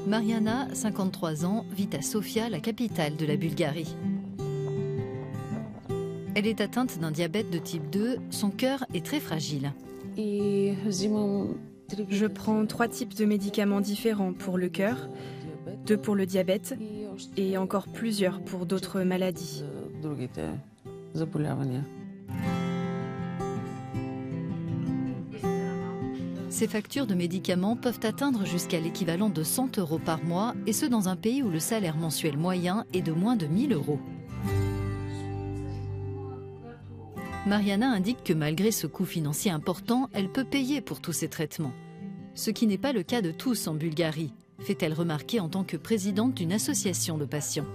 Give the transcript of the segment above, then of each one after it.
Mariana, 53 ans, vit à Sofia, la capitale de la Bulgarie. Elle est atteinte d'un diabète de type 2, son cœur est très fragile. Je prends 3 types de médicaments différents pour le cœur, 2 pour le diabète et encore plusieurs pour d'autres maladies. Ces factures de médicaments peuvent atteindre jusqu'à l'équivalent de 100 € par mois, et ce dans un pays où le salaire mensuel moyen est de moins de 1 000 €. Mariana indique que malgré ce coût financier important, elle peut payer pour tous ces traitements. Ce qui n'est pas le cas de tous en Bulgarie, fait-elle remarquer en tant que présidente d'une association de patients.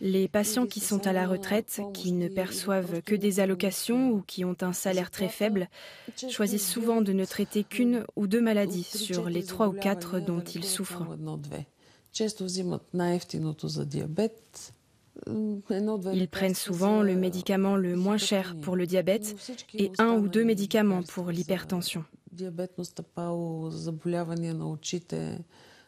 Les patients qui sont à la retraite, qui ne perçoivent que des allocations ou qui ont un salaire très faible, choisissent souvent de ne traiter qu'une ou 2 maladies sur les 3 ou 4 dont ils souffrent. Ils prennent souvent le médicament le moins cher pour le diabète et 1 ou 2 médicaments pour l'hypertension.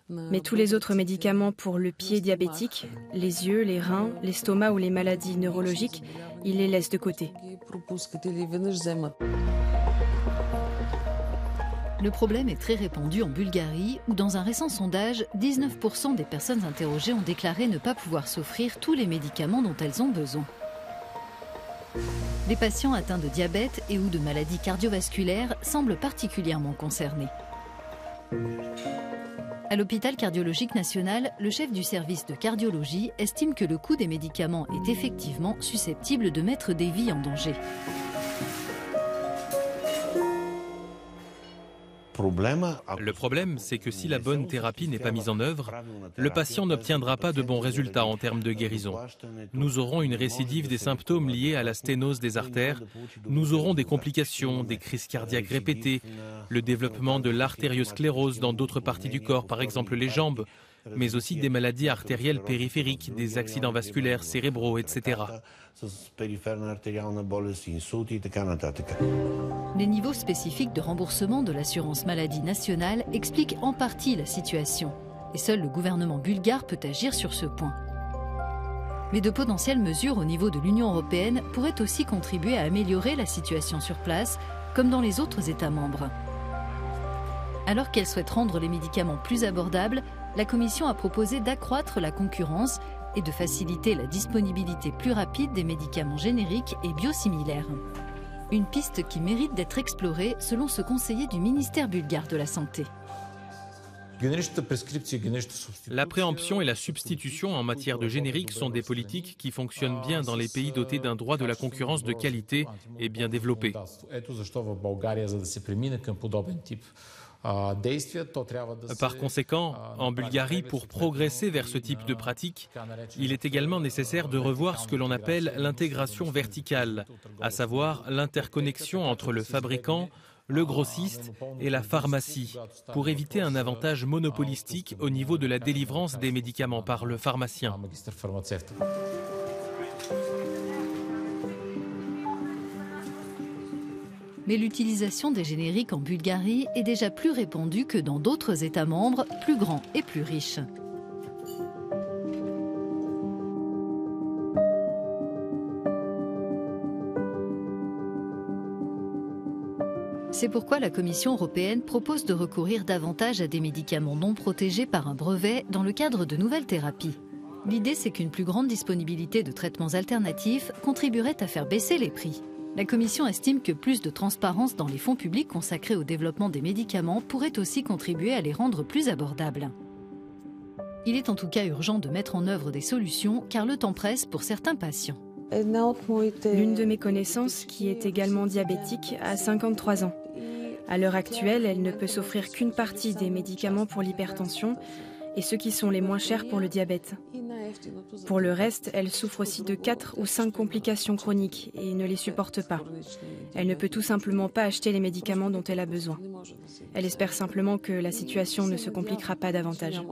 Mais tous les autres médicaments pour le pied diabétique, les yeux, les reins, l'estomac ou les maladies neurologiques, ils les laissent de côté. Le problème est très répandu en Bulgarie, où dans un récent sondage, 19% des personnes interrogées ont déclaré ne pas pouvoir s'offrir tous les médicaments dont elles ont besoin. Les patients atteints de diabète et ou de maladies cardiovasculaires semblent particulièrement concernés. À l'hôpital cardiologique national, le chef du service de cardiologie estime que le coût des médicaments est effectivement susceptible de mettre des vies en danger. Le problème, c'est que si la bonne thérapie n'est pas mise en œuvre, le patient n'obtiendra pas de bons résultats en termes de guérison. Nous aurons une récidive des symptômes liés à la sténose des artères, nous aurons des complications, des crises cardiaques répétées, le développement de l'artériosclérose dans d'autres parties du corps, par exemple les jambes, mais aussi des maladies artérielles périphériques, des accidents vasculaires cérébraux, etc. Les niveaux spécifiques de remboursement de l'assurance maladie nationale expliquent en partie la situation. Et seul le gouvernement bulgare peut agir sur ce point. Mais de potentielles mesures au niveau de l'Union européenne pourraient aussi contribuer à améliorer la situation sur place, comme dans les autres États membres. Alors qu'elle souhaite rendre les médicaments plus abordables, la Commission a proposé d'accroître la concurrence et de faciliter la disponibilité plus rapide des médicaments génériques et biosimilaires. Une piste qui mérite d'être explorée selon ce conseiller du ministère bulgare de la Santé. La préemption et la substitution en matière de générique sont des politiques qui fonctionnent bien dans les pays dotés d'un droit de la concurrence de qualité et bien développé. Par conséquent, en Bulgarie, pour progresser vers ce type de pratique, il est également nécessaire de revoir ce que l'on appelle l'intégration verticale, à savoir l'interconnexion entre le fabricant, le grossiste et la pharmacie, pour éviter un avantage monopolistique au niveau de la délivrance des médicaments par le pharmacien. Mais l'utilisation des génériques en Bulgarie est déjà plus répandue que dans d'autres États membres plus grands et plus riches. C'est pourquoi la Commission européenne propose de recourir davantage à des médicaments non protégés par un brevet dans le cadre de nouvelles thérapies. L'idée, c'est qu'une plus grande disponibilité de traitements alternatifs contribuerait à faire baisser les prix. La Commission estime que plus de transparence dans les fonds publics consacrés au développement des médicaments pourrait aussi contribuer à les rendre plus abordables. Il est en tout cas urgent de mettre en œuvre des solutions car le temps presse pour certains patients. L'une de mes connaissances, qui est également diabétique, a 53 ans. À l'heure actuelle, elle ne peut s'offrir qu'une partie des médicaments pour l'hypertension et ceux qui sont les moins chers pour le diabète. Pour le reste, elle souffre aussi de 4 ou 5 complications chroniques et ne les supporte pas. Elle ne peut tout simplement pas acheter les médicaments dont elle a besoin. Elle espère simplement que la situation ne se compliquera pas davantage.